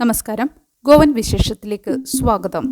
നമസ്കാരം. ഗോവൻ വിശേഷത്തിലേക്ക് സ്വാഗതം.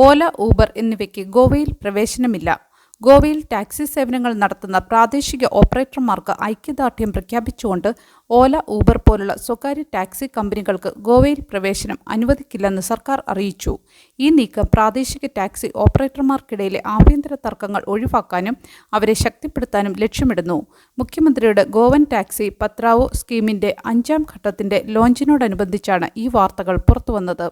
ഓല, ഊബർ എന്നിവയ്ക്ക് ഗോവയിൽ പ്രവേശനമില്ല. ഗോവയിൽ ടാക്സി സേവനങ്ങൾ നടത്തുന്ന പ്രാദേശിക ഓപ്പറേറ്റർമാർക്ക് ഐക്യദാർഢ്യം പ്രഖ്യാപിച്ചുകൊണ്ട് ഓല, ഊബർ പോലുള്ള സ്വകാര്യ ടാക്സി കമ്പനികൾക്ക് ഗോവയിൽ പ്രവേശനം അനുവദിക്കില്ലെന്ന് സർക്കാർ അറിയിച്ചു. ഈ നീക്കം പ്രാദേശിക ടാക്സി ഓപ്പറേറ്റർമാർക്കിടയിലെ ആഭ്യന്തര തർക്കങ്ങൾ ഒഴിവാക്കാനും അവരെ ശക്തിപ്പെടുത്താനും ലക്ഷ്യമിടുന്നു. മുഖ്യമന്ത്രിയുടെ ഗോവൻ ടാക്സി പത്രാവോ സ്കീമിന്റെ 5ാം ഘട്ടത്തിന്റെ ലോഞ്ചിനോടനുബന്ധിച്ചാണ് ഈ വാർത്തകൾ പുറത്തുവന്നത്.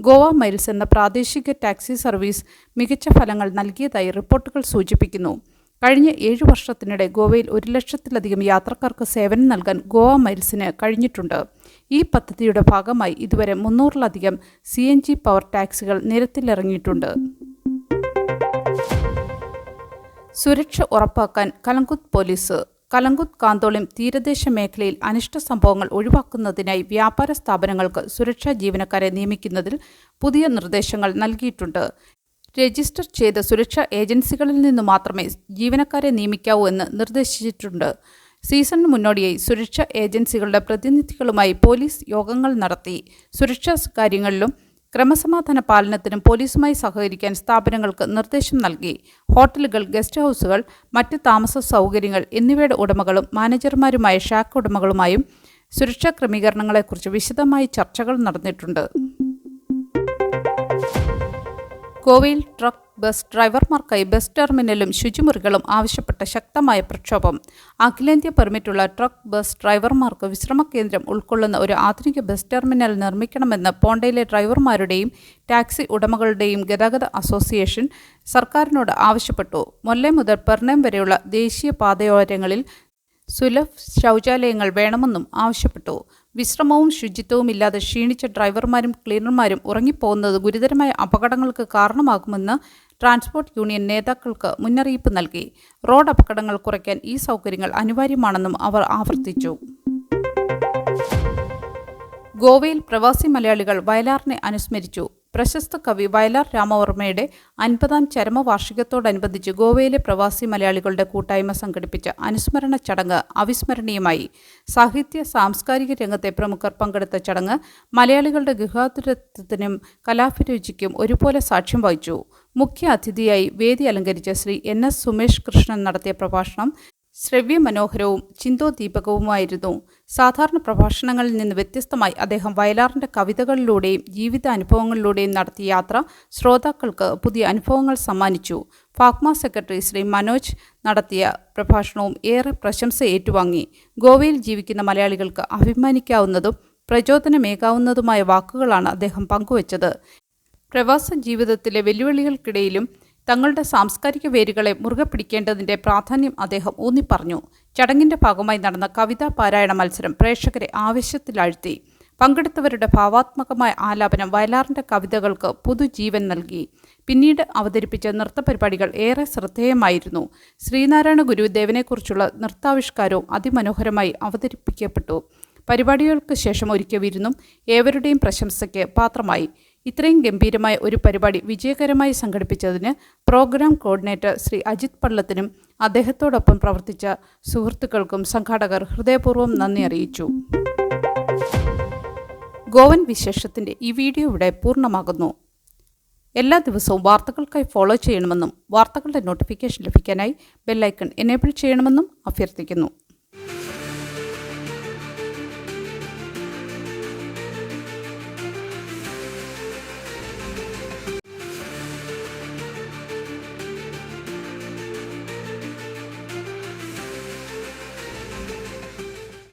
ഗോവ മൈൽസ് എന്ന പ്രാദേശിക ടാക്സി സർവീസ് മികച്ച ഫലങ്ങൾ നൽകിയതായി റിപ്പോർട്ടുകൾ സൂചിപ്പിക്കുന്നു. കഴിഞ്ഞ 7 വർഷത്തിനിടെ ഗോവയിൽ 1 ലക്ഷത്തിലധികം യാത്രക്കാർക്ക് സേവനം നൽകാൻ ഗോവ മൈൽസിന് കഴിഞ്ഞിട്ടുണ്ട്. ഈ പദ്ധതിയുടെ ഭാഗമായി ഇതുവരെ 300-ലധികം CNG പവർ ടാക്സികൾ നിരത്തിലിറങ്ങിയിട്ടുണ്ട്. സുരക്ഷ ഉറപ്പാക്കാൻ കലങ്കുത്ത് പോലീസ്. കലങ്കുത്ത് കാന്തോളിം തീരദേശ മേഖലയിൽ അനിഷ്ട സംഭവങ്ങൾ ഒഴിവാക്കുന്നതിനായി വ്യാപാര സ്ഥാപനങ്ങൾക്ക് സുരക്ഷാ ജീവനക്കാരെ നിയമിക്കുന്നതിൽ പുതിയ നിർദ്ദേശങ്ങൾ നൽകിയിട്ടുണ്ട്. രജിസ്റ്റർ ചെയ്ത സുരക്ഷാ ഏജൻസികളിൽ നിന്ന് മാത്രമേ ജീവനക്കാരെ നിയമിക്കാവൂ എന്ന് നിർദ്ദേശിച്ചിട്ടുണ്ട്. സീസണിന് മുന്നോടിയായി സുരക്ഷാ ഏജൻസികളുടെ പ്രതിനിധികളുമായി പോലീസ് യോഗങ്ങൾ നടത്തി. സുരക്ഷാ കാര്യങ്ങളിലും ക്രമസമാധാന പാലനത്തിനും പോലീസുമായി സഹകരിക്കാൻ സ്ഥാപനങ്ങൾക്ക് നിർദ്ദേശം നൽകി. ഹോട്ടലുകൾ, ഗസ്റ്റ് ഹൗസുകൾ, മറ്റ് താമസ സൗകര്യങ്ങൾ എന്നിവയുടെ ഉടമകളും മാനേജർമാരുമായ ഷാക്ക് ഉടമകളുമായും സുരക്ഷാ ക്രമീകരണങ്ങളെക്കുറിച്ച് വിശദമായി ചർച്ചകൾ നടന്നിട്ടുണ്ട്. ഗോവയിൽ ട്രക്ക്, ബസ് ഡ്രൈവർമാർക്കായി ബസ് ടെർമിനലും ശുചിമുറികളും ആവശ്യപ്പെട്ട ശക്തമായ പ്രക്ഷോഭം. അഖിലേന്ത്യാ പെർമിറ്റുള്ള ട്രക്ക്, ബസ് ഡ്രൈവർമാർക്ക് വിശ്രമ കേന്ദ്രം ഉൾക്കൊള്ളുന്ന ഒരു ആധുനിക ബസ് ടെർമിനൽ നിർമ്മിക്കണമെന്ന് പോണ്ടയിലെ ഡ്രൈവർമാരുടെയും ടാക്സി ഉടമകളുടെയും ഗതാഗത അസോസിയേഷൻ സർക്കാരിനോട് ആവശ്യപ്പെട്ടു. മൊല്ലെ മുതൽ പെർണേം വരെയുള്ള ദേശീയ പാതയോരങ്ങളിൽ സുലഭ് ശൗചാലയങ്ങൾ വേണമെന്നും ആവശ്യപ്പെട്ടു. വിശ്രമവും ശുചിത്വവും ഇല്ലാതെ ക്ഷീണിച്ച ഡ്രൈവർമാരും ക്ലീനർമാരും ഉറങ്ങിപ്പോകുന്നത് ഗുരുതരമായ അപകടങ്ങൾക്ക് കാരണമാകുമെന്ന് ട്രാൻസ്പോർട്ട് യൂണിയൻ നേതാക്കൾക്ക് മുന്നറിയിപ്പ് നൽകി. റോഡ് അപകടങ്ങൾ കുറയ്ക്കാൻ ഈ സൗകര്യങ്ങൾ അനിവാര്യമാണെന്നും അവർ ആവർത്തിച്ചു. ഗോവയിൽ പ്രവാസി മലയാളികൾ വയലാറിനെ അനുസ്മരിച്ചു. പ്രശസ്ത കവി വയലാർ രാമവർമ്മയുടെ 50ാം ചരമവാർഷികത്തോടനുബന്ധിച്ച് ഗോവയിലെ പ്രവാസി മലയാളികളുടെ കൂട്ടായ്മ സംഘടിപ്പിച്ച അനുസ്മരണ ചടങ്ങ് അവിസ്മരണീയമായി. സാഹിത്യ സാംസ്കാരിക രംഗത്തെ പ്രമുഖർ പങ്കെടുത്ത ചടങ്ങ് മലയാളികളുടെ ഗൃഹാതുരത്വത്തിനും കലാഭിരുചിക്കും ഒരുപോലെ സാക്ഷ്യം വഹിച്ചു. മുഖ്യ അതിഥിയായി വേദി അലങ്കരിച്ച ശ്രീ NS സുമേഷ് കൃഷ്ണൻ നടത്തിയ പ്രഭാഷണം ശ്രവ്യമനോഹരവും ചിന്തോദ്ദീപകവുമായിരുന്നു. സാധാരണ പ്രഭാഷണങ്ങളിൽ നിന്ന് വ്യത്യസ്തമായി അദ്ദേഹം വയലാറിൻ്റെ കവിതകളിലൂടെയും ജീവിതാനുഭവങ്ങളിലൂടെയും നടത്തിയ യാത്ര ശ്രോതാക്കൾക്ക് പുതിയ അനുഭവങ്ങൾ സമ്മാനിച്ചു. ഫാക്മ സെക്രട്ടറി ശ്രീ മനോജ് നടത്തിയ പ്രഭാഷണവും ഏറെ പ്രശംസ ഏറ്റുവാങ്ങി. ഗോവയിൽ ജീവിക്കുന്ന മലയാളികൾക്ക് അഭിമാനിക്കാവുന്നതും പ്രചോദനമേകാവുന്നതുമായ വാക്കുകളാണ് അദ്ദേഹം പങ്കുവച്ചത്. പ്രവാസ ജീവിതത്തിലെ വെല്ലുവിളികൾക്കിടയിലും തങ്ങളുടെ സാംസ്കാരിക വേരുകളെ മുറുകെ പിടിക്കേണ്ടതിൻ്റെ പ്രാധാന്യം അദ്ദേഹം ഊന്നിപ്പറഞ്ഞു. ചടങ്ങിൻ്റെ ഭാഗമായി നടന്ന കവിതാ പാരായണ മത്സരം പ്രേക്ഷകരെ ആവേശത്തിലാഴ്ത്തി. പങ്കെടുത്തവരുടെ ഭാവാത്മകമായ ആലാപനം വയലാറിൻ്റെ കവിതകൾക്ക് പുതുജീവൻ നൽകി. പിന്നീട് അവതരിപ്പിച്ച നൃത്തപരിപാടികൾ ഏറെ ശ്രദ്ധേയമായിരുന്നു. ശ്രീനാരായണ ഗുരുദേവനെക്കുറിച്ചുള്ള നൃത്താവിഷ്കാരവും അതിമനോഹരമായി അവതരിപ്പിക്കപ്പെട്ടു. പരിപാടികൾക്ക് ശേഷം ഒരുക്കിയ വിരുന്നും ഏവരുടെയും പ്രശംസയ്ക്ക് പാത്രമായി. ഇത്രയും ഗംഭീരമായ ഒരു പരിപാടി വിജയകരമായി സംഘടിപ്പിച്ചതിന് പ്രോഗ്രാം കോർഡിനേറ്റർ ശ്രീ അജിത് പള്ളത്തിനും അദ്ദേഹത്തോടൊപ്പം പ്രവർത്തിച്ച സുഹൃത്തുക്കൾക്കും സംഘാടകർ ഹൃദയപൂർവ്വം നന്ദി അറിയിച്ചു. ഗോവൻ വിശേഷത്തിൻ്റെ ഈ വീഡിയോ ഇവിടെ പൂർണ്ണമാകുന്നു. എല്ലാ ദിവസവും വാർത്തകൾക്കായി ഫോളോ ചെയ്യണമെന്നും വാർത്തകളുടെ നോട്ടിഫിക്കേഷൻ ലഭിക്കാനായി ബെല്ലൈക്കൺ എനേബിൾ ചെയ്യണമെന്നും അഭ്യർത്ഥിക്കുന്നു.